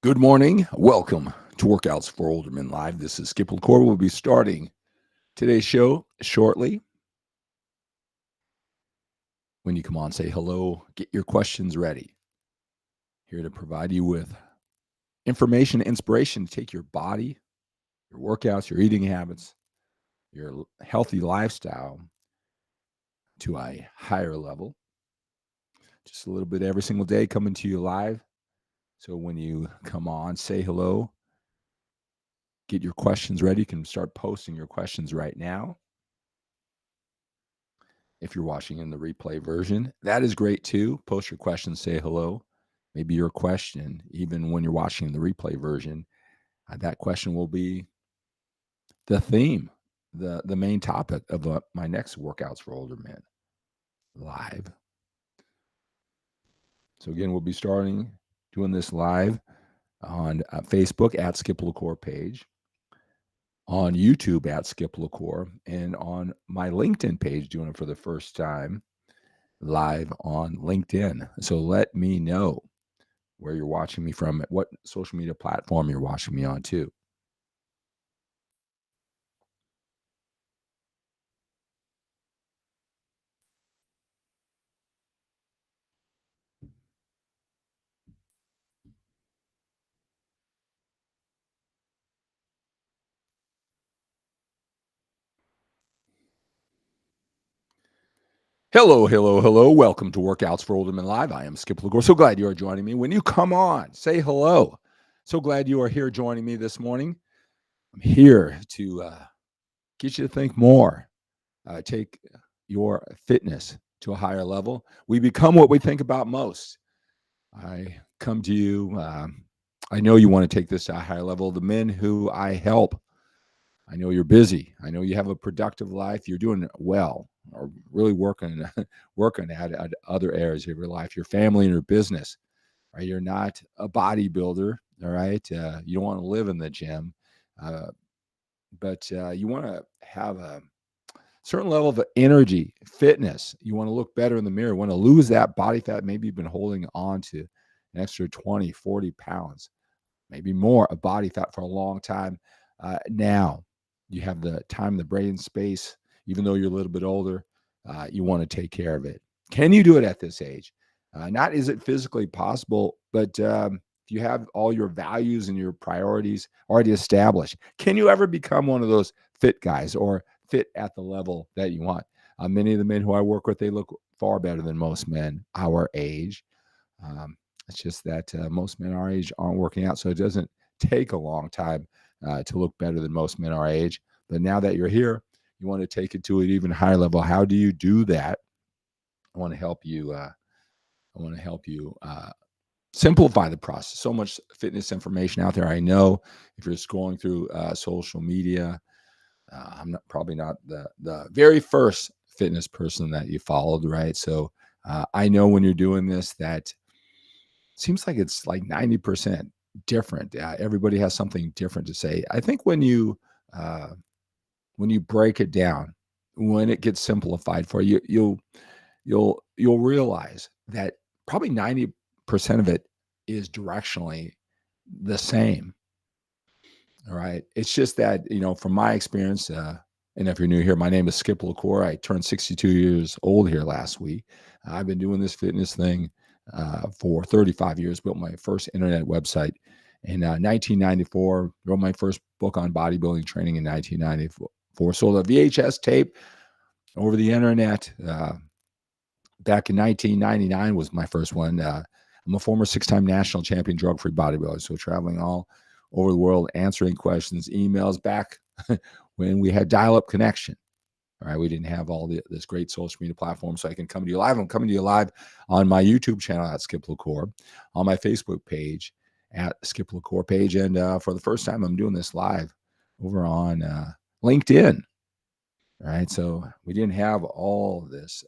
Good morning. Welcome to Workouts for Older Men Live. This is Skip LaCour. We'll be starting today's show shortly. When you come on, say hello, get your questions ready. Here to provide you with information, inspiration to take your body, your workouts, your eating habits, your healthy lifestyle to a higher level. Just a little bit every single day coming to you live. So when you come on, say hello, get your questions ready. You can start posting your questions right now. If you're watching in the replay version, that is great too. Post your questions, say hello. Maybe your question, even when you're watching the replay version, that question will be the theme, the main topic of my next Workouts for Older Men live. So again, we'll be starting doing this live on Facebook at Skip LaCour page, on YouTube at Skip LaCour, and on my LinkedIn page, doing it for the first time live on LinkedIn. So let me know where you're watching me from, what social media platform you're watching me on too. Hello, hello, hello. Welcome to Workouts for Older Men Live. I am Skip LaCour. So glad you are joining me. When you come on, say hello. So glad you are here joining me this morning. I'm here to get you to think more, take your fitness to a higher level. We become what we think about most. I come to you. I know you want to take this to a higher level. The men who I help, I know you're busy. I know you have a productive life. You're doing well, or really working at other areas of your life, your family and your business. Right? You're not a bodybuilder. All right. You don't want to live in the gym, but you want to have a certain level of energy, fitness. You want to look better in the mirror. You want to lose that body fat. Maybe you've been holding on to an extra 20, 40 pounds, maybe more of body fat for a long time. Now you have the time, the brain space, even though you're a little bit older, you want to take care of it. Can you do it at this age? Not is it physically possible, but if you have all your values and your priorities already established, can you ever become one of those fit guys or fit at the level that you want? Many of the men who I work with, they look far better than most men our age. It's just that most men our age aren't working out, so it doesn't take a long time to look better than most men our age. But now that you're here, you want to take it to an even higher level. How do you do that? I want to help you. Simplify the process. So much fitness information out there. I know if you're scrolling through social media, I'm probably not the very first fitness person that you followed, right? So I know when you're doing this that seems like it's like 90% different. Everybody has something different to say. I think when you break it down, when it gets simplified for you, you'll realize that probably 90% of it is directionally the same. All right. It's just that, from my experience, and if you're new here, my name is Skip LaCour. I turned 62 years old here last week. I've been doing this fitness thing for 35 years, built my first internet website in 1994, wrote my first book on bodybuilding training in 1994, sold a VHS tape over the internet back in 1999 was my first one. I'm a former 6-time national champion drug-free bodybuilder, so traveling all over the world, answering questions, emails back when we had dial-up connection. All right, we didn't have all this great social media platform, so I can come to you live. I'm coming to you live on my YouTube channel at Skip LaCour, on my Facebook page at Skip LaCour page, and for the first time, I'm doing this live over on LinkedIn. All right, so we didn't have all of this.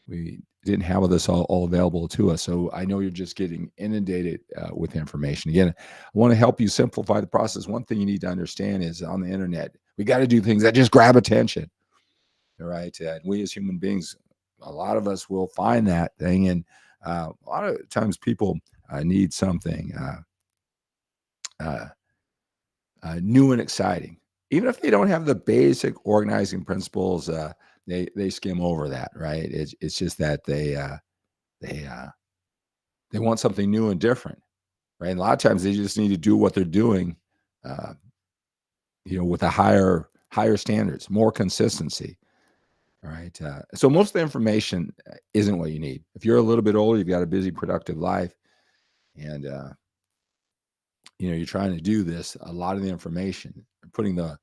We didn't have this all available to us. So I know you're just getting inundated with information. Again, I want to help you simplify the process. One thing you need to understand is on the internet, we got to do things that just grab attention. All right. And we as human beings, a lot of us will find that thing. And a lot of times people need something uh, new and exciting. Even if they don't have the basic organizing principles, they skim over that, right? It's just that they they want something new and different, right? And a lot of times they just need to do what they're doing, uh, with a higher standards, more consistency. All right. So most of the information isn't what you need. If you're a little bit older, you've got a busy, productive life, and you're trying to do this. A lot of the information, putting the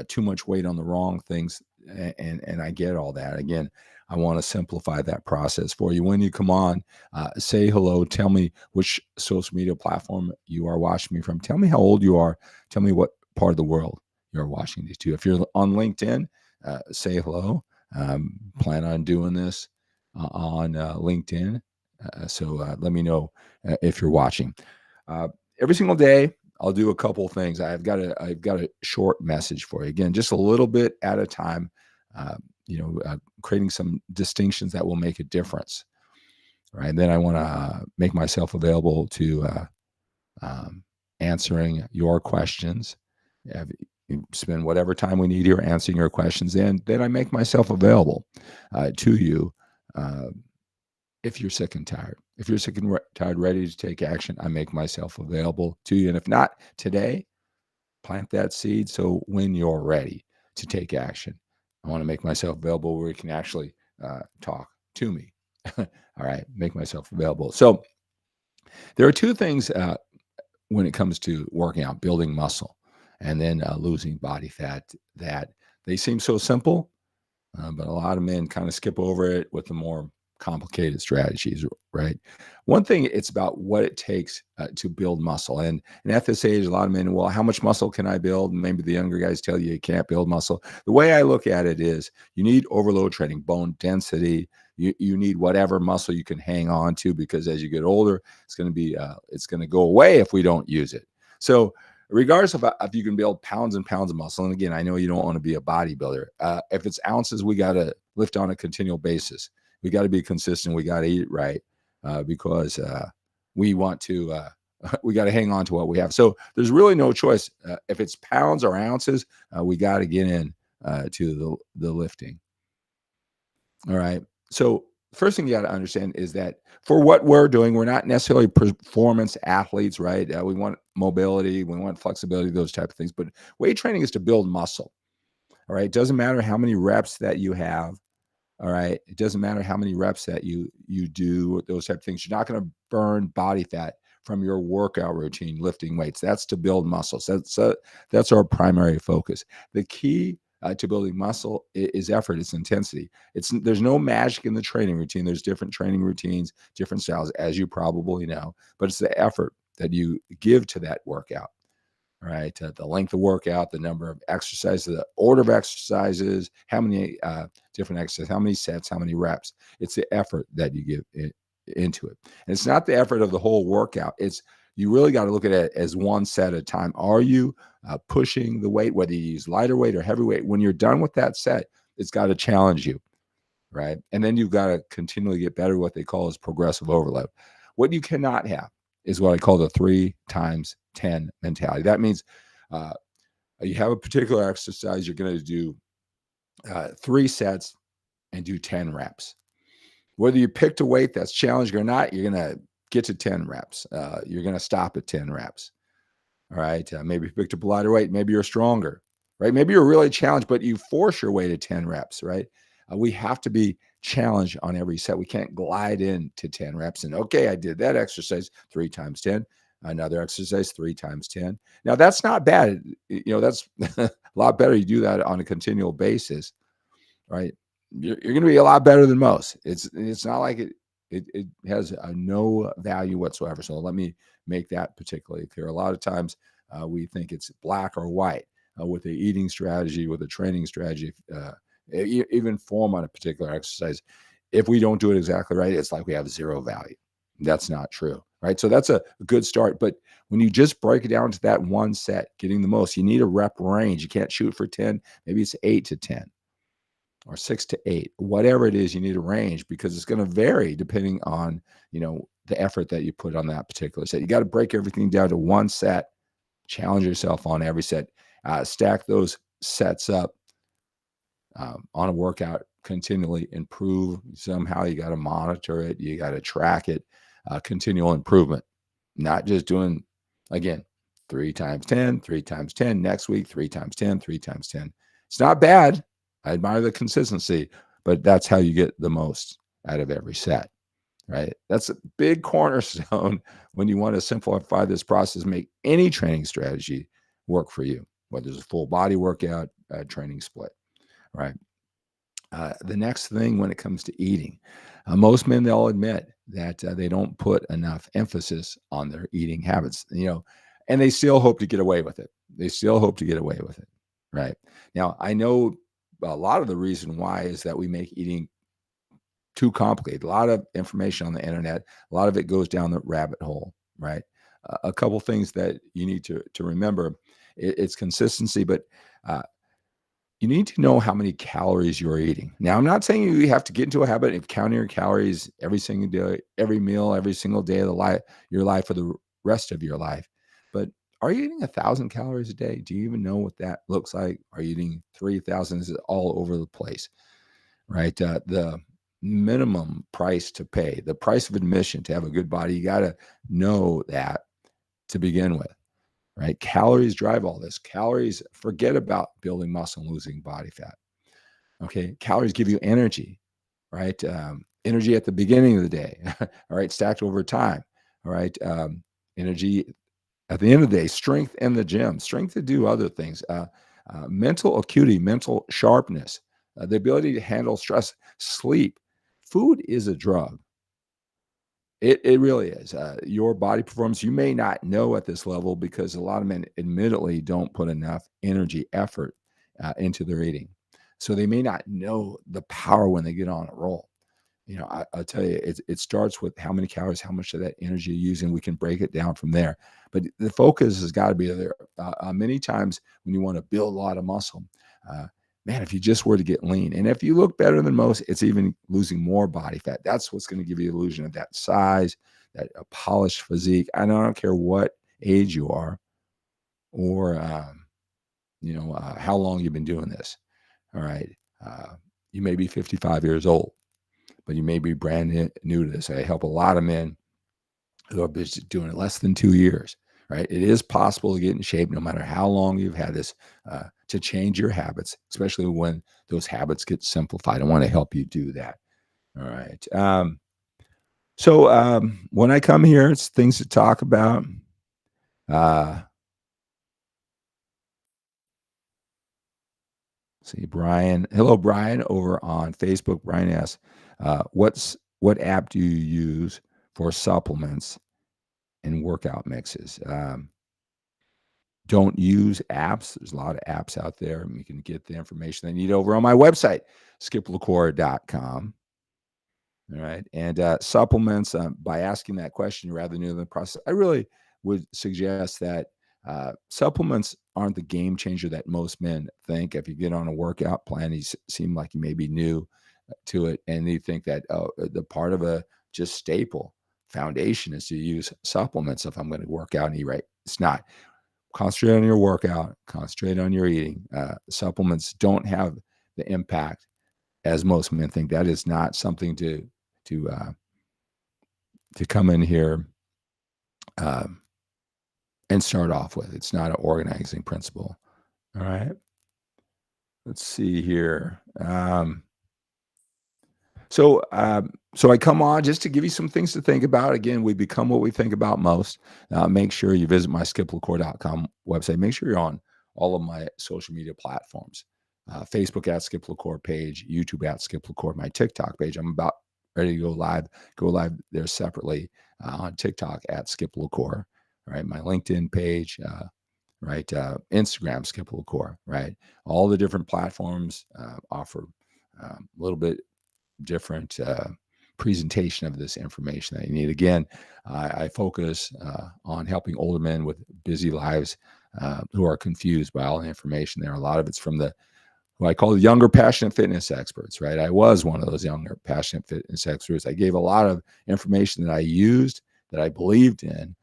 too much weight on the wrong things, and I get all that. Again, I want to simplify that process for you. When you come on, say hello. Tell me which social media platform you are watching me from. Tell me how old you are. Tell me what part of the world you're watching these to. If you're on LinkedIn, say hello. Plan on doing this on LinkedIn. So let me know if you're watching. Uh, every single day, I'll do a couple things. I've got a short message for you. Again, just a little bit at a time. Uh, creating some distinctions that will make a difference. Right. And then I want to make myself available to answering your questions. You spend whatever time we need here answering your questions, and then I make myself available to you. If you're sick and tired, if you're sick and tired, ready to take action, I make myself available to you. And if not today, plant that seed. So when you're ready to take action, I want to make myself available where you can actually talk to me. All right. Make myself available. So there are two things when it comes to working out, building muscle, and then losing body fat, that they seem so simple, but a lot of men kind of skip over it with the more complicated strategies, right? One thing, it's about what it takes to build muscle. And at this age, a lot of men, well, how much muscle can I build? And maybe the younger guys tell you can't build muscle. The way I look at it is you need overload training, bone density. You need whatever muscle you can hang on to, because as you get older, it's going to go away if we don't use it. So regardless of if you can build pounds and pounds of muscle, and again, I know you don't want to be a bodybuilder. If it's ounces, we got to lift on a continual basis. We got to be consistent. We got to eat right because we want to. We got to hang on to what we have. So there's really no choice. If it's pounds or ounces, we got to get in to the lifting. All right. So first thing you got to understand is that for what we're doing, we're not necessarily performance athletes, right? We want mobility, we want flexibility, those type of things. But weight training is to build muscle. All right. It doesn't matter how many reps that you have. All right. It doesn't matter how many reps that you do, those type of things. You're not going to burn body fat from your workout routine lifting weights. That's to build muscle. So that's our primary focus. The key to building muscle is effort. It's intensity. There's no magic in the training routine. There's different training routines, different styles, as you probably know. But it's the effort that you give to that workout. Right, the length of workout, the number of exercises, the order of exercises, how many different exercises, how many sets, how many reps. It's the effort that you give into it. And it's not the effort of the whole workout. You really got to look at it as one set at a time. Are you pushing the weight, whether you use lighter weight or heavy weight? When you're done with that set, it's got to challenge you, right? And then you've got to continually get better. What they call is progressive overload. What you cannot have is what I call the 3 times 10 mentality. That means you have a particular exercise, you're going to do 3 sets and do 10 reps. Whether you picked a weight that's challenging or not, you're going to get to 10 reps. You're going to stop at 10 reps. All right. Maybe you picked up a lighter weight. Maybe you're stronger, right? Maybe you're really challenged, but you force your way to 10 reps, right? We have to be challenged on every set. We can't glide into 10 reps and, okay, I did that exercise 3 times 10. Another exercise 3 times 10. Now, that's not bad. That's a lot better. You do that on a continual basis, right? You're going to be a lot better than most. It's not like it has no value whatsoever. So let me make that particularly clear. A lot of times we think it's black or white with the eating strategy, with a training strategy, even form on a particular exercise. If we don't do it exactly right, it's like we have zero value. That's not true, right? So that's a good start. But when you just break it down to that one set, getting the most, you need a rep range. You can't shoot for 10. Maybe it's 8 to 10 or 6 to 8, whatever it is, you need a range because it's going to vary depending on, the effort that you put on that particular set. You got to break everything down to one set, challenge yourself on every set, stack those sets up on a workout, continually improve. Somehow you got to monitor it, you got to track it, continual improvement, not just doing, again, 3 times 10, 3 times 10, next week, 3 times 10, 3 times 10. It's not bad. I admire the consistency, but that's how you get the most out of every set, right? That's a big cornerstone when you want to simplify this process, make any training strategy work for you, whether it's a full body workout, training split, right? The next thing when it comes to eating, most men, they'll admit that they don't put enough emphasis on their eating habits, and they still hope to get away with it. They still hope to get away with it, right? Now, I know a lot of the reason why is that we make eating too complicated. A lot of information on the internet, a lot of it goes down the rabbit hole, right? A couple things that you need to remember, it's consistency, but you need to know how many calories you're eating. Now, I'm not saying you have to get into a habit of counting your calories every single day, every meal, every single day of your life for the rest of your life. But are you eating 1,000 calories a day? Do you even know what that looks like? Are you eating 3,000? Is it all over the place, right? The minimum price to pay, the price of admission to have a good body, you got to know that to begin with. Right? Calories drive all this. Calories, forget about building muscle and losing body fat. Okay. Calories give you energy, right? Energy at the beginning of the day, all right, stacked over time, all right. Energy at the end of the day, strength in the gym, strength to do other things, mental acuity, mental sharpness, the ability to handle stress, sleep. Food is a drug. It really is. Your body performance, you may not know at this level because a lot of men admittedly don't put enough energy, effort into their eating. So they may not know the power when they get on a roll. I'll tell you, it starts with how many calories, how much of that energy you're using. We can break it down from there. But the focus has got to be there. Many times when you want to build a lot of muscle, man, if you just were to get lean, and if you look better than most, it's even losing more body fat. That's what's going to give you the illusion of that size, that polished physique. I don't care what age you are or, how long you've been doing this. All right. You may be 55 years old, but you may be brand new to this. I help a lot of men who have been doing it less than 2 years, right? It is possible to get in shape no matter how long you've had this, to change your habits, especially when those habits get simplified. I want to help you do that. All right. So when I come here, it's things to talk about. See, Brian. Hello, Brian, over on Facebook. Brian asks, what app do you use for supplements and workout mixes? Don't use apps. There's a lot of apps out there. You can get the information they need over on my website, skiplacour.com. All right. And supplements, by asking that question rather than the process, I really would suggest that supplements aren't the game changer that most men think. If you get on a workout plan, you seem like you may be new to it, and you think that the part of a just staple foundation is to use supplements if I'm going to work out and eat right. It's not. Concentrate on your workout, concentrate on your eating. Supplements don't have the impact as most men think. That is not something to come in here and start off with. It's not an organizing principle. All right. Let's see here. So I come on just to give you some things to think about. Again, we become what we think about most. Make sure you visit my skiplacour.com website. Make sure you're on all of my social media platforms. Facebook at Skip LaCour page, YouTube at Skip LaCour, my TikTok page. I'm about ready to go live. Go live there separately on TikTok at Skip LaCour. Right, my LinkedIn page. Right, Instagram Skip LaCour. Right, all the different platforms offer a little bit different presentation of this information that you need. Again, I focus on helping older men with busy lives who are confused by all the information there. A lot of it's from the what I call the younger passionate fitness experts, right? I was one of those younger passionate fitness experts. I gave a lot of information that I used, that I believed in.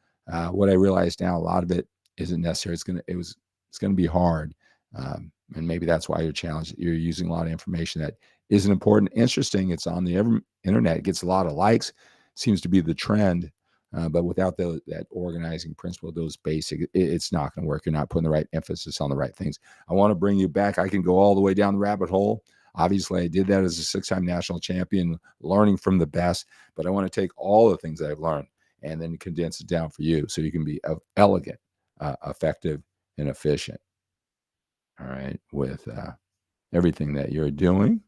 What I realized now, a lot of it isn't necessary. It's gonna be hard, and maybe that's why you're challenged. You're using a lot of information that isn't important. Interesting. It's on the internet. It gets a lot of likes. Seems to be the trend. But without that organizing principle, those basic, it's not going to work. You're not putting the right emphasis on the right things. I want to bring you back. I can go all the way down the rabbit hole. Obviously, I did that as a 6-time national champion, learning from the best. But I want to take all the things that I've learned and then condense it down for you so you can be elegant, effective, and efficient. All right, with everything that you're doing.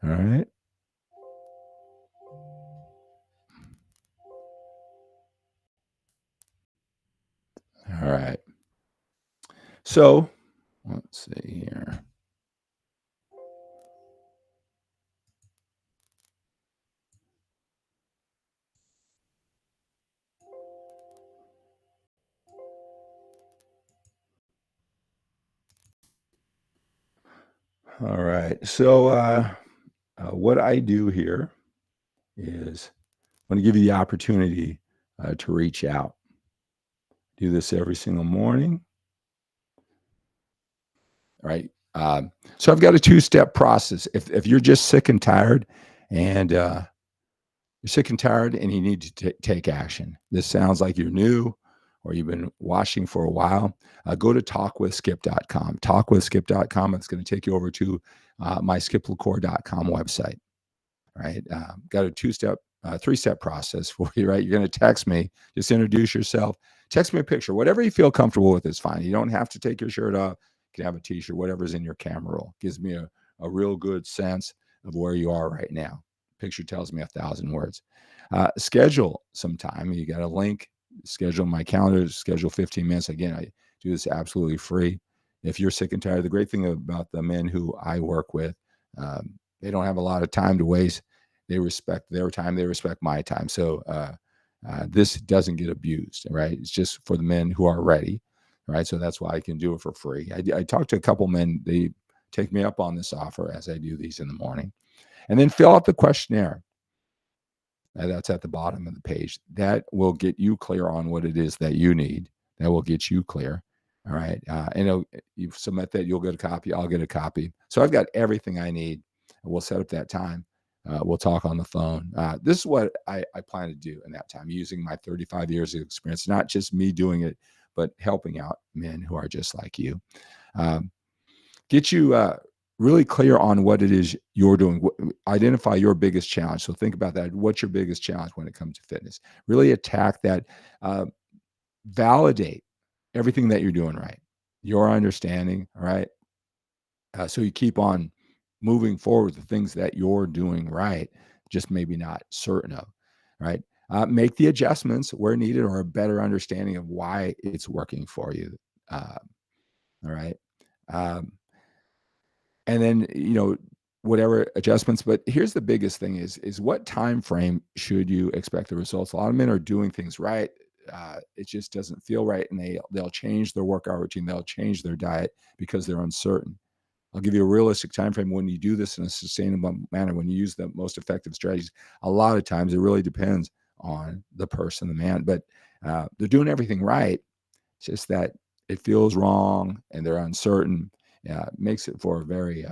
All right. All right. So let's see here. All right. So what I do here is I'm going to give you the opportunity to reach out. Do this every single morning. Right. So I've got a 2-step process. If you're just sick and tired, and you're sick and tired, and you need to take action. This sounds like you're new, or you've been watching for a while. Go to talkwithskip.com. Talkwithskip.com. It's going to take you over to my skiplacour.com website. Right. Got a 3-step process for you. Right. You're going to text me. Just introduce yourself. Text me a picture. Whatever you feel comfortable with is fine. You don't have to take your shirt off. You can have a t-shirt, whatever's in your camera roll. Gives me a real good sense of where you are right now. Picture tells me 1,000 words. Schedule some time. You got a link. Schedule my calendar. Schedule 15 minutes. Again, I do this absolutely free. If you're sick and tired, the great thing about the men who I work with, they don't have a lot of time to waste. They respect their time. They respect my time. So this doesn't get abused, right? It's just for the men who are ready, right? So that's why I can do it for free. I talked to a couple men. They take me up on this offer as I do these in the morning. And then fill out the questionnaire. That's at the bottom of the page. That will get you clear on what it is that you need. That will get you clear. All right. And you submit that, you'll get a copy. I'll get a copy. So I've got everything I need. We'll set up that time. We'll talk on the phone. This is what I plan to do in that time, using my 35 years of experience, not just me doing it, but helping out men who are just like you. Get you really clear on what it is you're doing. Identify your biggest challenge. So think about that. What's your biggest challenge when it comes to fitness? Really attack that. Validate everything that you're doing right. Your understanding, all right? So you keep on moving forward with the things that you're doing right, just maybe not certain of, right? Make the adjustments where needed, or a better understanding of why it's working for you. All right. And then, whatever adjustments. But here's the biggest thing is what time frame should you expect the results? A lot of men are doing things right. It just doesn't feel right. And they'll change their workout routine. They'll change their diet because they're uncertain. I'll give you a realistic time frame when you do this in a sustainable manner, when you use the most effective strategies. A lot of times it really depends on the person, the man, but they're doing everything right. It's just that it feels wrong and they're uncertain. Makes it for a very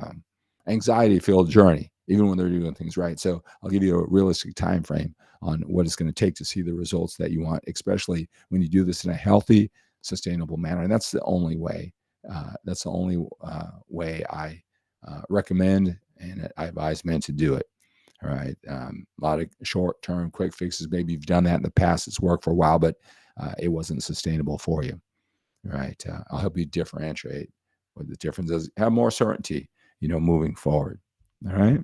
anxiety-filled journey, even when they're doing things right. So I'll give you a realistic time frame on what it's going to take to see the results that you want, especially when you do this in a healthy, sustainable manner. And that's the only way. That's the only way I recommend and I advise men to do it. All right. A lot of short-term quick fixes. Maybe you've done that in the past. It's worked for a while, but it wasn't sustainable for you. All right. I'll help you differentiate what the difference is. Have more certainty, moving forward. All right.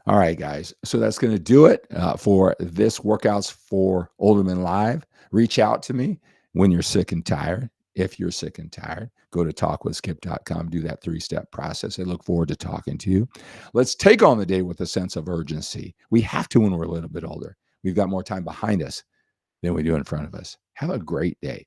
All right, guys. So that's going to do it for this Workouts for Older Men Live. Reach out to me when you're sick and tired. If you're sick and tired, go to talkwithskip.com, do that 3-step process. I look forward to talking to you. Let's take on the day with a sense of urgency. We have to when we're a little bit older. We've got more time behind us than we do in front of us. Have a great day.